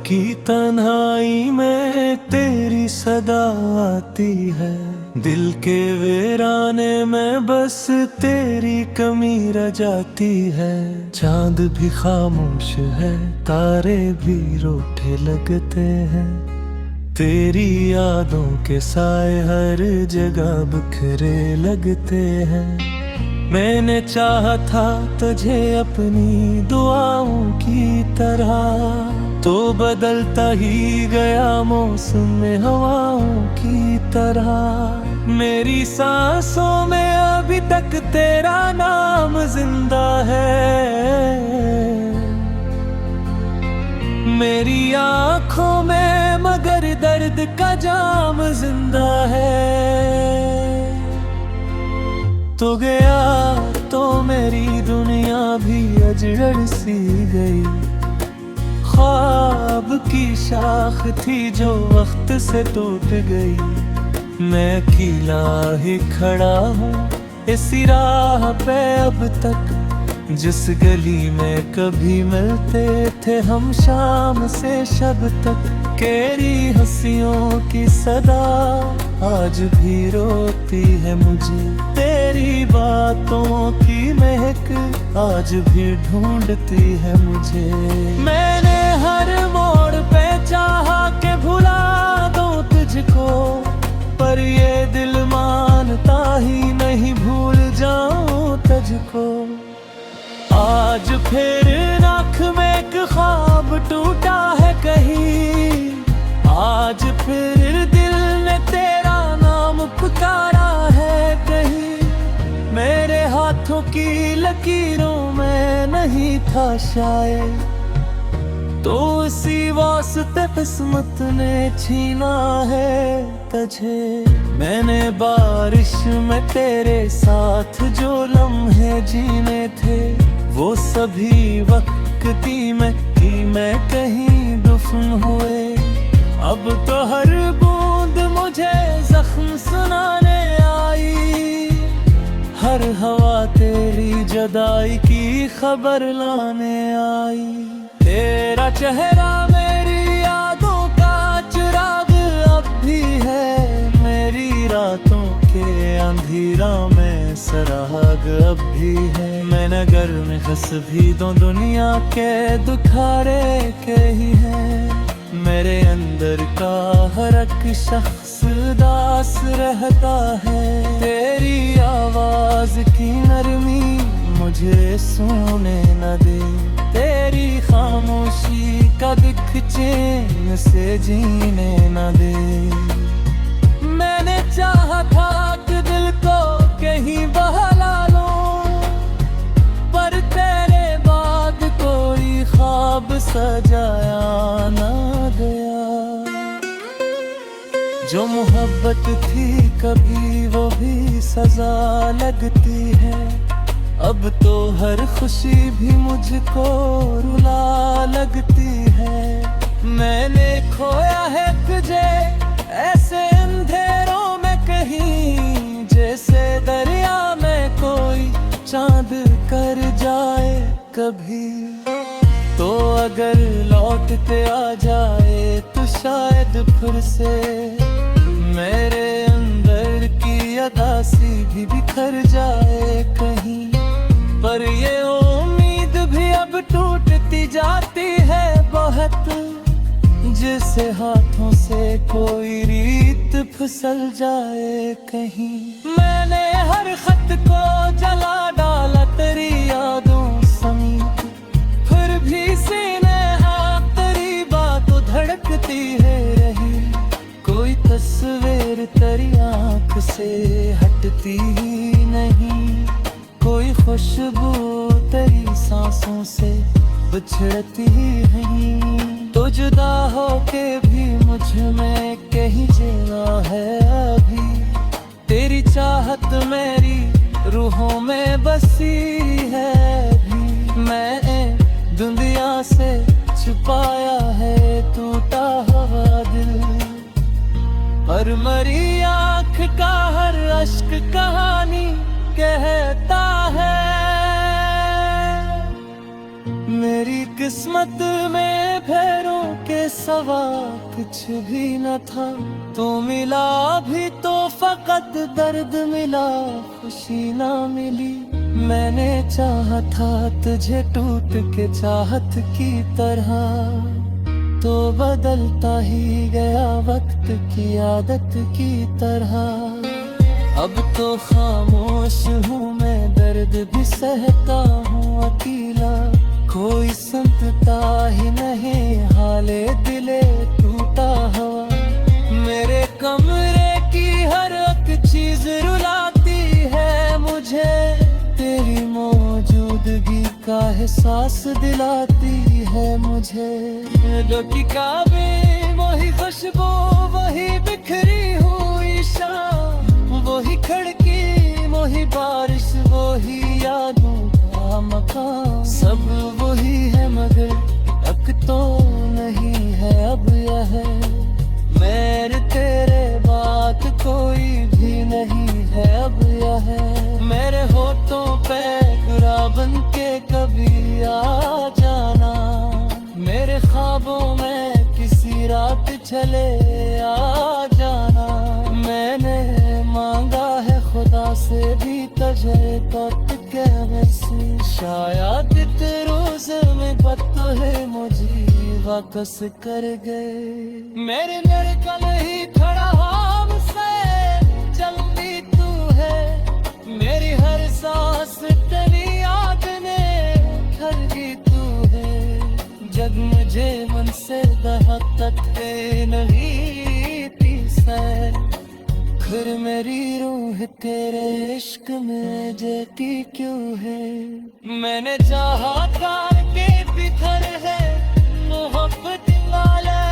की तन्हाई में तेरी सदा आती है, दिल के वीराने में बस तेरी कमी रह जाती है। चांद भी खामोश है, तारे भी रूठे लगते हैं, तेरी यादों के साए हर जगह बिखरे लगते हैं। मैंने चाहा था तुझे अपनी दुआओं की तरह, तो बदलता ही गया मौसम में हवाओं की तरह। मेरी सांसों में अभी तक तेरा नाम जिंदा है, मेरी आंखों में मगर दर्द का जाम जिंदा है। तो गया तो मेरी दुनिया भी अजगर सी गई, ख्वाब की शाख थी जो वक्त से टूट गई। मैं अकेला ही खड़ा हूँ इसी राह पे अब तक, जिस गली में कभी मिलते थे हम शाम से शब तक। तेरी हंसियों की सदा आज भी रोती है मुझे, तेरी बातों की महक आज भी ढूंढती है मुझे। मैंने हर मोड़ पे चाहा कि भुला दूं तुझको, पर ये दिल मानता ही नहीं भूल जाऊं तुझको। आज फिर आँख में एक ख्वाब टूटा है कहीं, आज फिर दिल ने तेरा नाम पुकारा है कहीं। मेरे हाथों की लकीरों में नहीं था शायद, तो इसी वास्ते किस्मत ने छीना है तुझे। मैंने बारिश में तेरे साथ जो लम्हे जीने थे, वो सभी वक्ती में कि मैं कहीं दफन हुए। अब तो हर बूंद मुझे जख्म सुनाने आई, हर हवा तेरी जुदाई की खबर लाने आई। तेरा चेहरा मेरी यादों का चिराग अब भी है, मेरी रातों के अंधेरा में सराग अब भी है। मैं नगर में खस भी दूं दुनिया के दुखारे के ही है, मेरे अंदर का हर एक शख्स दास रहता है। तेरी आवाज की नरमी मुझे सोने न दे, तेरी खामोशी का दिख चैन से जीने न दे। मैंने चाहा था कि दिल को कहीं बहला लूं, पर तेरे बाद कोई ख्वाब सजाया ना गया। जो मोहब्बत थी कभी वो भी सजा लगती है, अब तो हर खुशी भी मुझको रुला लगती है। मैंने खोया है तुझे ऐसे अंधेरों में कहीं, जैसे दरिया में कोई चांद कर जाए कभी। तो अगर लौट के आ जाए तो शायद फिर से मेरे अंदर की अदासी भी बिखर जाए कहीं। पर ये उम्मीद भी अब टूटती जाती है बहुत, जैसे हाथों से कोई रीत फिसल जाए कहीं। मैंने हर खत को जला डाला तेरी यादों समेत, फिर भी सीने हाथ तेरी बात धड़कती है रही। कोई तस्वीर तेरी आँख से हटती ही नहीं, कोई खुशबू तेरी सांसों से बिछड़ती ही नहीं। तो जुदा होके भी मुझ में कहीं जीना है अभी, तेरी चाहत मेरी रूहों में बसी है भी। मैं दुनिया से छुपाया है टूटा हुआ दिल, पर मरी आँख का हर अश्क कहानी कहता है। मेरी किस्मत में फेरों के सवा कुछ भी न था, तो मिला भी तो फकत दर्द मिला, खुशी ना मिली। मैंने चाहा था तुझे टूट के चाहत की तरह, तो बदलता ही गया वक्त की आदत की तरह। अब तो खामोश हूँ मैं, दर्द भी सहता हूँ अकेला, कोई सुनता ही नहीं हाले दिले टूटा हुआ। मेरे कमरे की हर एक चीज रुलाती है मुझे, तेरी मौजूदगी का एहसास दिलाती है मुझे। जो की काबे वही खुशबू, वही बिखरी हुई शाम, वही खिड़की वही बारिश, वही यादों का मकान, सब वही है मगर अब तो नहीं है अब यह। मेरे तेरे बात कोई भी नहीं है अब यह। मेरे होठों पे गुलाबन के कभी आ जाना, मेरे ख्वाबों में किसी रात चले आ जाना। मैंने मांगा है खुदा से भी तुझे कत के वैसे, शायद रोज में पत्तो है मुझे वापस कर गए। मेरे कल ही खड़ा हमसे जल्दी तू है, मेरी हर सांस तेरी याद ने खरगी तू है। जग मुझे मन से दहकत नहीं थी सैर, फिर मेरी रूह तेरे इश्क में जेती क्यों है। मैंने चाहा था के बिखर है मोहब्बत वाला,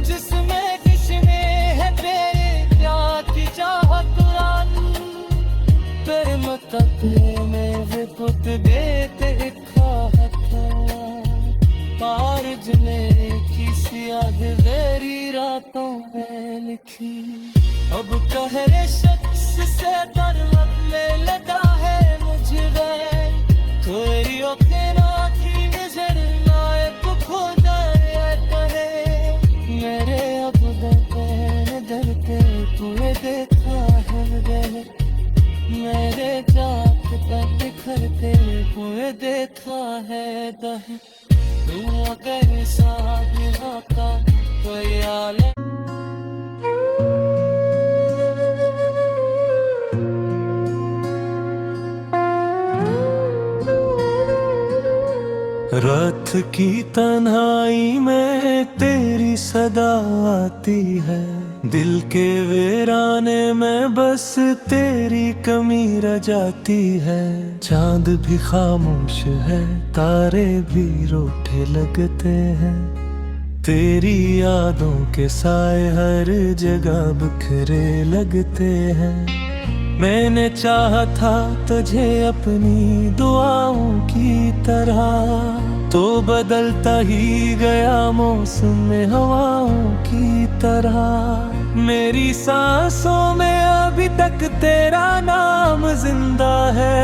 जिसमें किसमें है तेरे प्यार की चाहत रन। तेरे मुतक़े में विपुत देते खाहत पार जने किसी याद तेरी रातों में लिखी। अब कहरे शख्स से दर बदले लगा है मुझे तेरी ना की नजर लाए खुदा कहे। मेरे अब दर के तुए देखा है, मेरे जात का बिखरते हुए देखा है दह। तू अगर साथ होता तो यार रात की तन्हाई में तेरी सदा आती है, दिल के वीराने में बस तेरी कमी रह जाती है। चांद भी खामोश है, तारे भी रूठे लगते हैं, तेरी यादों के साए हर जगह बिखरे लगते हैं। मैंने चाहा था तुझे अपनी दुआओं की तरह, तो बदलता ही गया मौसम में हवाओं की तरह। मेरी सांसों में अभी तक तेरा नाम जिंदा है,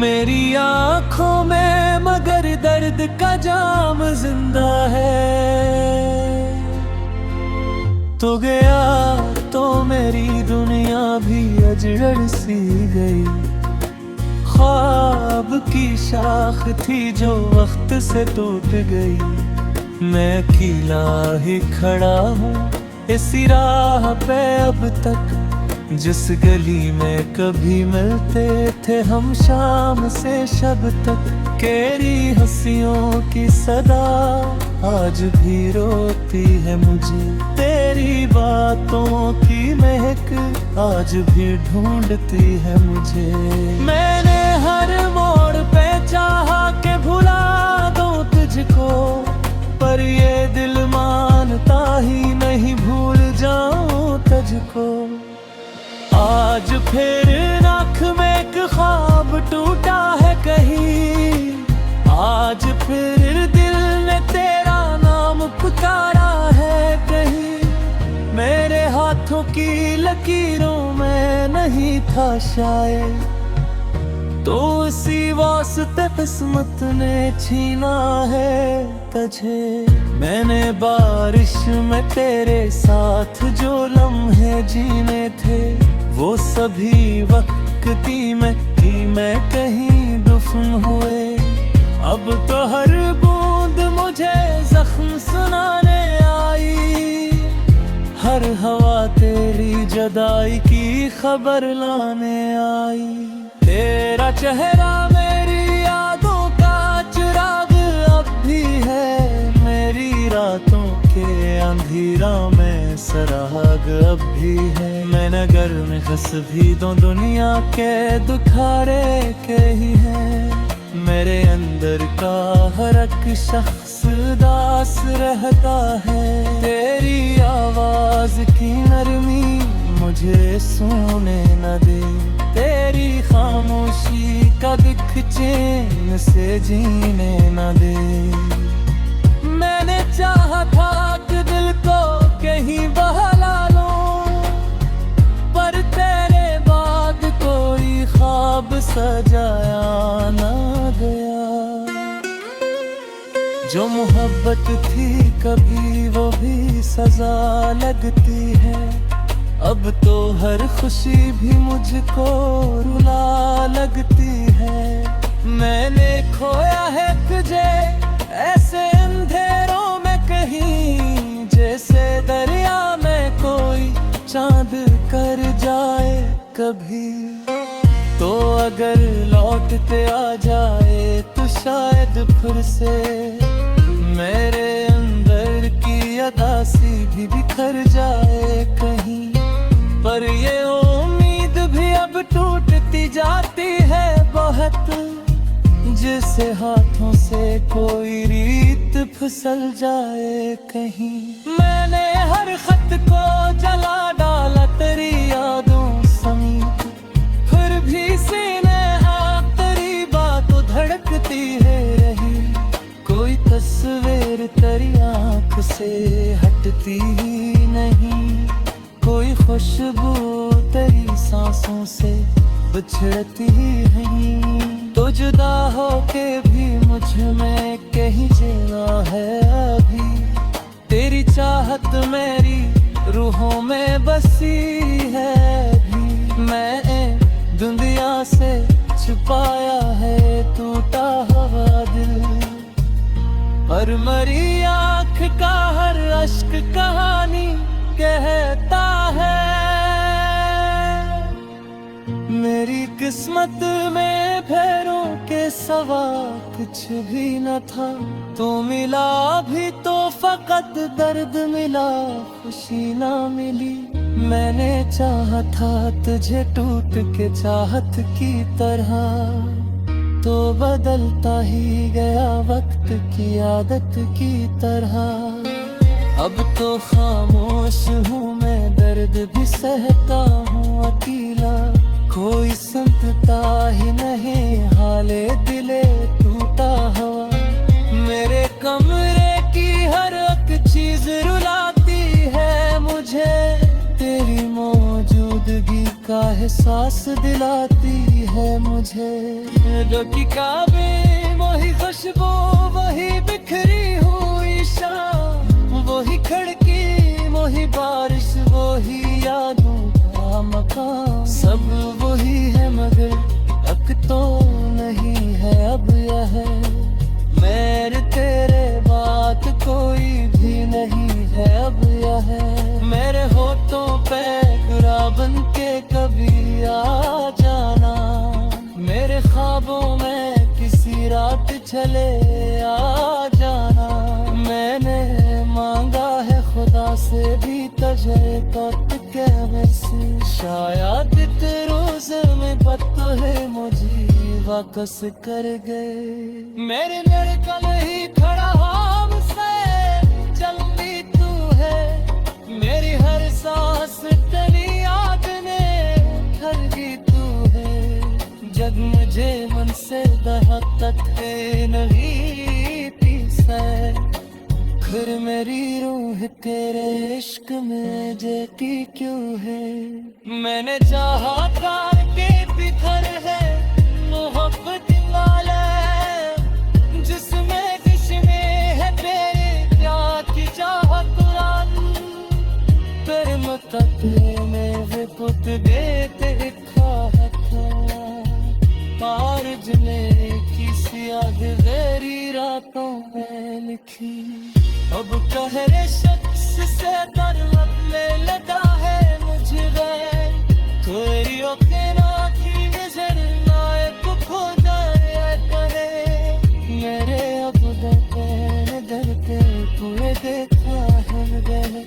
मेरी आंखों में मगर दर्द का जाम जिंदा है। तो गया तो मेरी दुनिया भी अजगर सी गई, ख्वाब की शाख थी जो वक्त से टूट गई। मैं अकेला ही खड़ा हूँ इसी राह पे अब तक, जिस गली में कभी मिलते थे हम शाम से शब तक। तेरी हंसियों की सदा आज भी रोती है मुझे, तेरी बातों की महक आज भी ढूंढती है मुझे। मैंने हर मोड़ पे चाहा के भुला दूं तुझको, पर ये दिल मानता ही नहीं भूल जाऊं तुझको। आज फिर आँख में एक ख्वाब टूटा है कहीं, आज फिर दिल ने तेरा नाम पुकारा है कहीं। मेरे हाथों की लकीरों में नहीं था शायद तो इसी वास्ते किस्मत ने छीना है तुझे। मैंने बारिश में तेरे साथ जो लम्हे जीने थे, वो सभी वक्ती में कहीं दफन हुए। अब तो हर बूंद मुझे जख्म सुनाने आई, हर हवा तेरी जुदाई की खबर लाने आई। तेरा चेहरा मेरी यादों का चिराग अब भी है, मेरी रातों के अंधेरा में सराग अब भी है। मैं नगर में फंस भी दो दुनिया के दुखारे के ही है, मेरे अंदर का हर एक शख्स दास रहता है। तेरी आवाज की नरमी मुझे सोने न दे, तेरी खामोशी का दिख चैन से जीने न दे। मैंने चाहा था कि दिल को कहीं बहला लूं, पर तेरे बाद कोई ख्वाब सजाया ना गया। जो मोहब्बत थी कभी वो भी सजा लगती है, अब तो हर खुशी भी मुझको रुला लगती है। मैंने खोया है तुझे ऐसे अंधेरों में कहीं, जैसे दरिया में कोई चांद कर जाए कभी। तो अगर लौटते आ जाए तो शायद फिर से मेरे अंदर की अदासी भी बिखर जाए कहीं। पर ये उम्मीद भी अब टूटती जाती है बहुत, जिसे हाथों से कोई रीत फिसल जाए कहीं। मैंने हर खत को जला डाला तेरी यादों समीत, फिर भी सीने तेरी बात धड़कती है रही। कोई तस्वीर तेरी आँख से हटती ही नहीं, कोई खुशबू तेरी सांसों से बिछड़ती नहीं। तो जुदा होके भी मुझ में कहीं जीना है अभी, तेरी चाहत मेरी रूहों में बसी है भी। मैं दुनिया से छुपाया है टूटा हुआ दिल, पर मरी आँख का हर अश्क कहानी कहता है। मेरी किस्मत में फेरों के सवा कुछ भी न था, तो मिला भी तो फकत दर्द मिला, खुशी ना मिली। मैंने चाहा था तुझे टूट के चाहत की तरह, तो बदलता ही गया वक्त की आदत की तरह। अब तो खामोश हूँ मैं, दर्द भी सहता हूँ अकेला, कोई सुनता ही नहीं हाले दिले टूटा हुआ। मेरे कमरे की हर एक चीज रुलाती है मुझे, तेरी मौजूदगी का एहसास दिलाती है मुझे। जो की काबे वही खुशबू वही बिखरी हुई शाम, वही खिड़की वही बारिश वही यादों का मकान। सब वही है मगर अब तो नहीं है अब यह, मेरे तेरे बात कोई भी नहीं है अब यह। मेरे होठों पे गुलाबन के कभी आ जाना, मेरे ख्वाबों में किसी रात चले आ जाना। मैंने मांगा है खुदा से भी तुझे तक के वैसे, शायद रोज में पता है मुझे वाकस कर गए। मेरे लड़कल ही खड़ा हमसे चलती तू है, मेरी हर सांस तेरी याद में ठहरी तू है। जग मुझे मन से दहकत है नहीं पीसे, फिर मेरी रूह तेरे इश्क में जेती क्यों है। मैंने चाहा था कि बिखर है मोहब्बत वाले जिसमें जिसमें है तेरे प्यार की चाहत तेरे मुतक़े में वे पुत देते पार जले किसी गहरी रातों में लिखी। अब कहरे शख्स से दर बदले लगा है मुझे तेरी ओकेरा की नजर नायक खो जाए करे मेरे अब दरते पूरे देखा है गए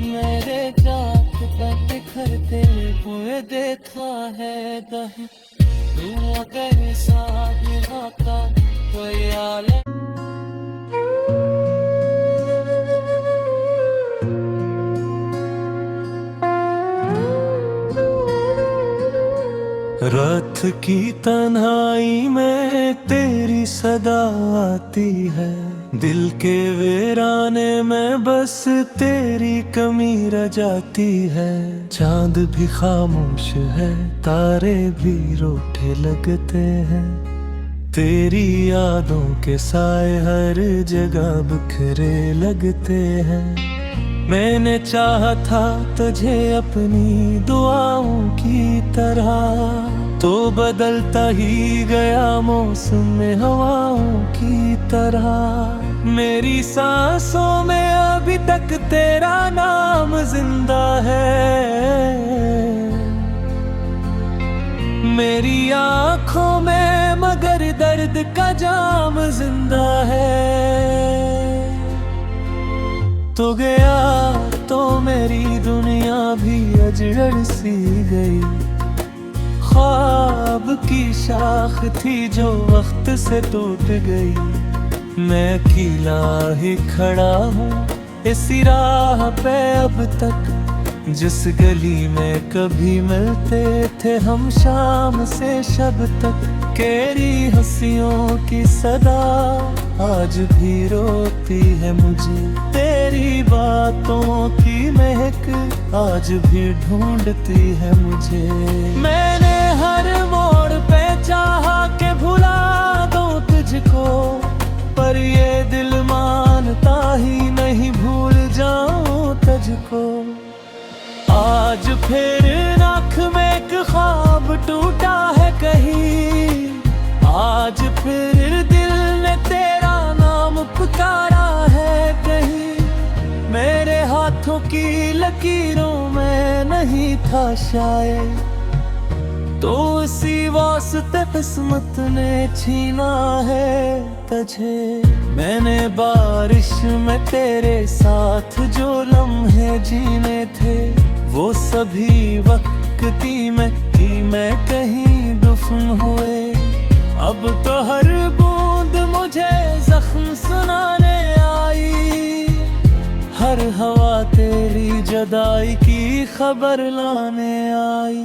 मेरे जात का बिखरते हुए देखा है दह तू अगर साथ होता तो यार रात की तन्हाई में तेरी सदा आती है दिल के वीराने में बस तेरी कमी रह जाती है। चांद भी खामोश है तारे भी रूठे लगते हैं तेरी यादों के साए हर जगह बिखरे लगते हैं। मैंने चाहा था तुझे अपनी दुआओं की तरह तो बदलता ही गया मौसम में हवाओं की तरह। मेरी सांसों में अभी तक तेरा नाम जिंदा है मेरी आंखों में मगर दर्द का जाम जिंदा है। तो गया तो मेरी दुनिया भी अजगर सी गई ख्वाब की शाख थी जो वक्त से टूट गई। मैं अकेला ही खड़ा हूँ इसी राह पे अब तक जिस गली में कभी मिलते थे हम शाम से शब तक। तेरी हंसियों की सदा आज भी रोती है मुझे तेरी बातों की महक आज भी ढूंढती है मुझे। मैंने हर मोड़ पे चाहा के भुला दूं तुझको पर ये दिल मानता ही नहीं भूल जाऊं तुझको। आज फिर आँख में एक ख्वाब टूटा है कहीं आज फिर दिल ने तेरा नाम पुकारा है कहीं। मेरे हाथों की लकीरों में नहीं था शायद तो इसी वास्ते किस्मत ने छीना है तुझे। मैंने बारिश में तेरे साथ जो लम्हे जीने थे वो सभी वक्ती में कहीं दफन हुए। अब तो हर बूंद मुझे जख्म सुनाने आई हर हवा तेरी जुदाई की खबर लाने आई।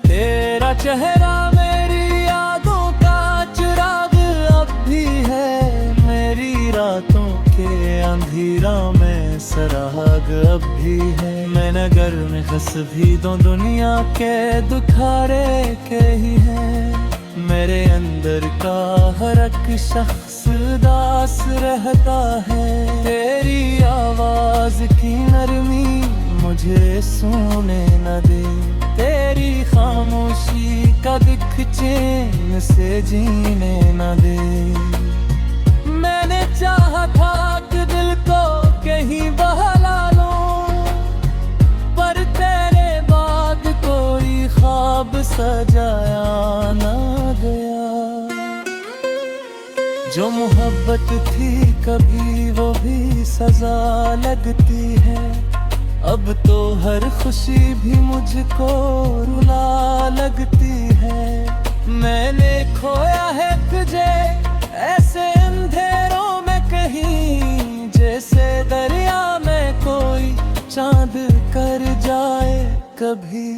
तेरा चेहरा मेरी यादों का चिराग अब भी है मेरी रातों के अंधेरा में सराग अब भी है। मैं नगर में हंस भी दूं दुनिया के दुखारे के ही है मेरे अंदर का हर एक शख्स दास रहता है। तेरी आवाज की नरमी मुझे सोने न दे तेरी खामोशी का दिख चैन से जीने न दे। मैंने चाहा था कि दिल को कहीं बहला लूं पर तेरे बाद कोई ख्वाब सजाया ना गया। जो मोहब्बत थी कभी वो भी सजा लगती है अब तो हर खुशी भी मुझको रुला लगती है। मैंने खोया है तुझे ऐसे अंधेरों में कहीं जैसे दरिया में कोई चांद कर जाए कभी।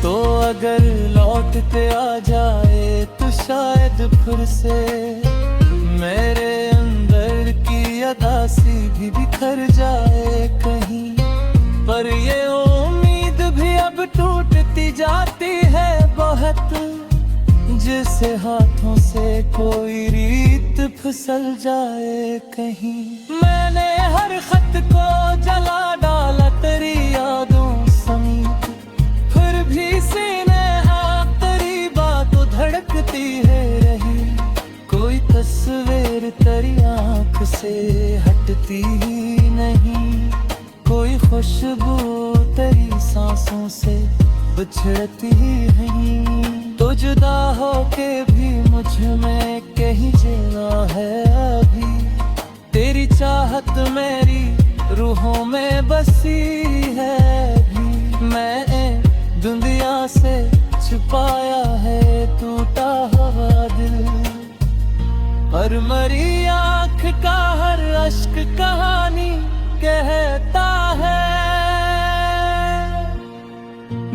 तो अगर लौटते आ जाए तो शायद फिर से मेरे अंदर की अदासी भी बिखर जाए कहीं। पर ये उम्मीद भी अब टूटती जाती है बहुत से हाथों से कोई रीत फिसल जाए कहीं। मैंने हर खत को जला डाला तेरी यादों समीप, फिर भी सीने तेरी बात धड़कती है रही। कोई तस्वीर तेरी आँख से हटती ही नहीं, कोई खुशबू तेरी सांसों से बिछड़ती नहीं। तो जुदा होके भी मुझ में कहीं जगह है अभी, तेरी चाहत मेरी रूहों में बसी है भी। मैं दुनिया से छुपाया है टूटा हुआ दिल, और मरी आँख का हर अश्क कहानी कहता है।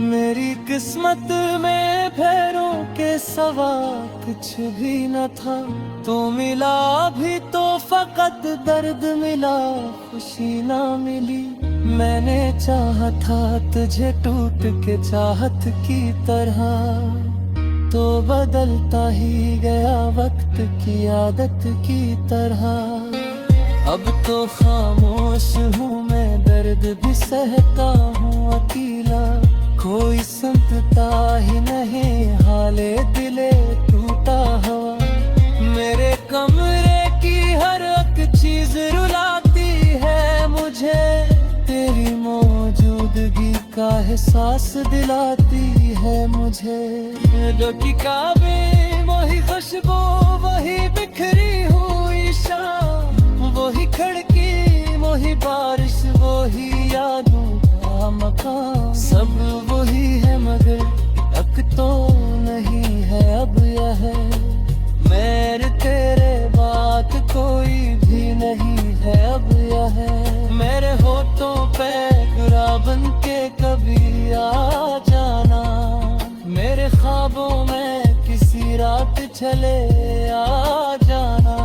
मेरी किस्मत में फेरों के सवा कुछ भी न था, तो मिला भी तो फकत दर्द मिला, खुशी ना मिली। मैंने चाहा था तुझे टूट के चाहत की तरह, तो बदलता ही गया वक्त की आदत की तरह। अब तो खामोश हूँ मैं, दर्द भी सहता हूँ अकेला, कोई सुनता ही नहीं हाले दिले टूटा हुआ। मेरे कमरे की हर एक चीज रुलाती है मुझे, तेरी मौजूदगी का एहसास दिलाती है मुझे। जो की काबे वही खुशबू, वही बिखरी हुई शाम, वही खिड़की वही बारिश, वही यादों का मकान। सब वही है मगर अब तो नहीं है अब यह, मेरे तेरे बात कोई भी नहीं है अब यह। मेरे होठों पे गुरा बन के कभी आ जाना, मेरे ख्वाबों में किसी रात चले आ जाना।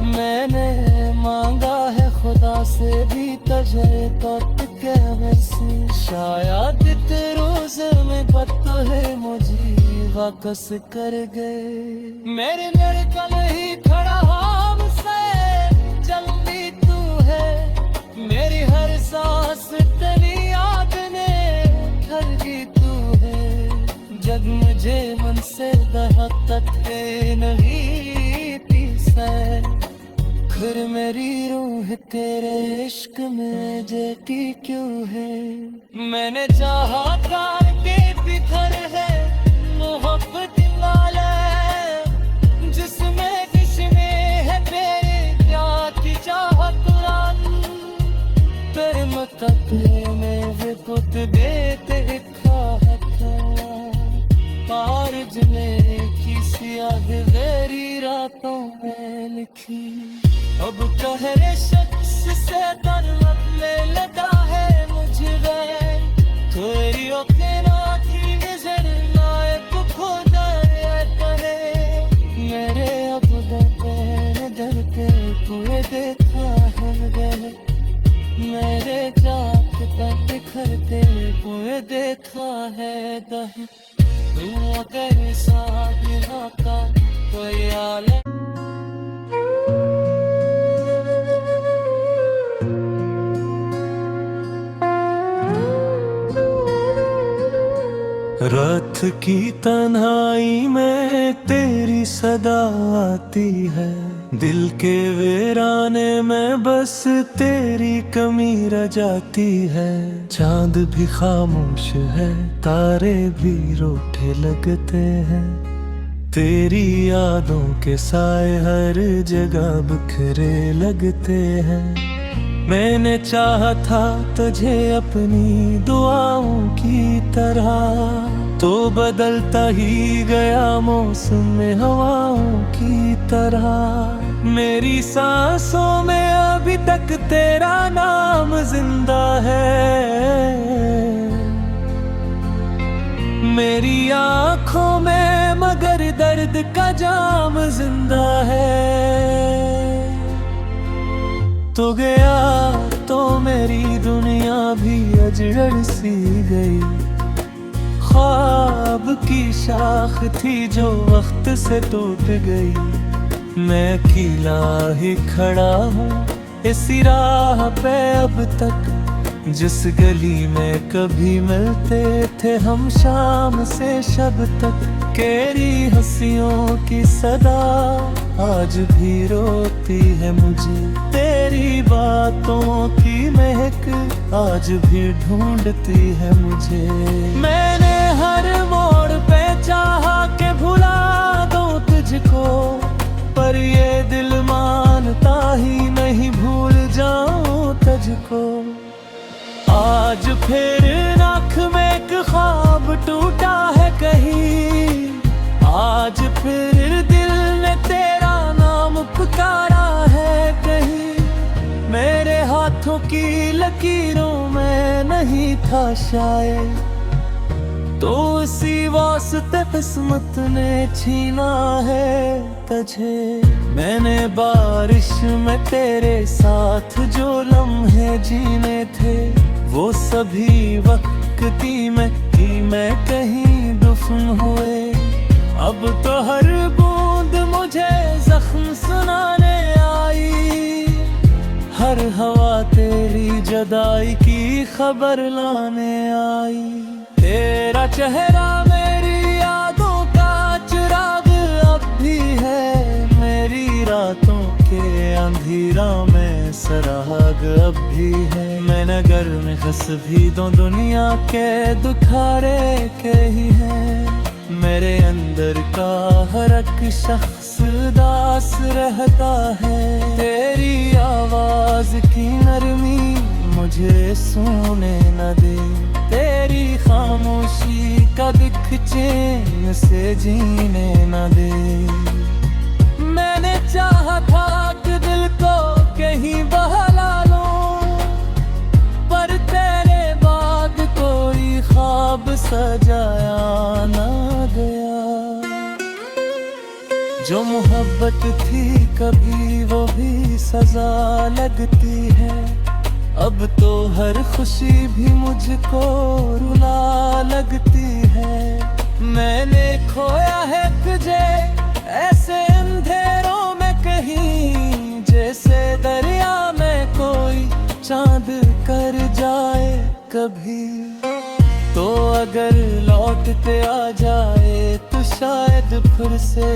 मैंने मांगा है खुदा से भी तुझे तो वैसे, शायद रोज में पता है मुझे वापस कर गए। मेरे कल ही खड़ा हमसे जल्दी तू है, मेरी हर सांस तेरी याद ने ठगी तू है। जग मुझे मन से दहकत नहीं पीसे, फिर मेरी रूह तेरे इश्क में जटी क्यों है। मैंने चाहा था के बिखर है मोहब्बत वाले, जिसमें किसमें है तेरे प्यार की चाहत रानी। तेरे मुकद्दे में भी पुत देते पार जमे किसी आखिरी रातों में लिखी। अब कहरे शख्स से तरफ में लगा है मुझे, तेरी ओखेरा की नजर लायक खुदा करे। मेरे अब दरते पूरे देखा है गए, मेरे जात तक बिखरते हुए देखा है दहे। तू अगर साथ होता तो यार रात की तन्हाई में तेरी सदा आती है, दिल के वीराने में बस तेरी कमी रह जाती है। चांद भी खामोश है, तारे भी रूठे लगते हैं, तेरी यादों के साए हर जगह बिखरे लगते हैं। मैंने चाहा था तुझे अपनी दुआओं की तरह, तो बदलता ही गया मौसम में हवाओं की तरह। मेरी सांसों में अभी तक तेरा नाम जिंदा है, मेरी आँखों में मगर दर्द का जाम जिंदा है। तो गया तो मेरी दुनिया भी अजड़ सी गई, ख्वाब की शाख थी जो वक्त से टूट गई। मैं अकेला ही खड़ा हूँ इसी राह पे अब तक, जिस गली में कभी मिलते थे हम शाम से शब तक। तेरी हंसियों की सदा आज भी रोती है मुझे, तेरी बातों की महक आज भी ढूंढती है मुझे। मैंने हर मोड़ पे चाहा कि भुला दूं तुझको, पर ये दिल मानता ही नहीं भूल जाऊं तुझको। आज फिर आँख में एक ख्वाब टूटा है कहीं, आज फिर दिल ने तेरा नाम पुकारा है कहीं। मेरे हाथों की लकीरों में नहीं था शायद, तो इसी वास्ते किस्मत ने छीना है तुझे। मैंने बारिश में तेरे साथ जो लम्हे जीने थे, वो सभी वक्ती में ही मैं कहीं दफन हुए। अब तो हर बूंद मुझे जख्म सुनाने आई, हर हवा तेरी जुदाई की खबर लाने आई। तेरा चेहरा मेरी यादों का चिराग अब भी है, मेरी रातों के अंधेरा में सराग अब भी है। मैं नगर में हंस भी दो दुनिया के दुखारे के ही है, मेरे अंदर का हर एक शख्स दास रहता है। तेरी आवाज की नरमी मुझे सोने न दे, तेरी खामोशी का दिख चैन से जीने न दे। मैंने चाहा था कि दिल को कहीं बहला लूं, पर तेरे बाद कोई ख्वाब सजाया ना गया। जो मोहब्बत थी कभी वो भी सजा लगती है, अब तो हर खुशी भी मुझको रुला लगती है। मैंने खोया है तुझे ऐसे अंधेरों में कहीं, जैसे दरिया में कोई चांद कर जाए कभी। तो अगर लौट के आ जाए तो शायद फिर से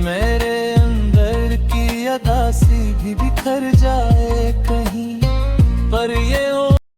मेरे अंदर की अदासी भी बिखर जाए कहीं।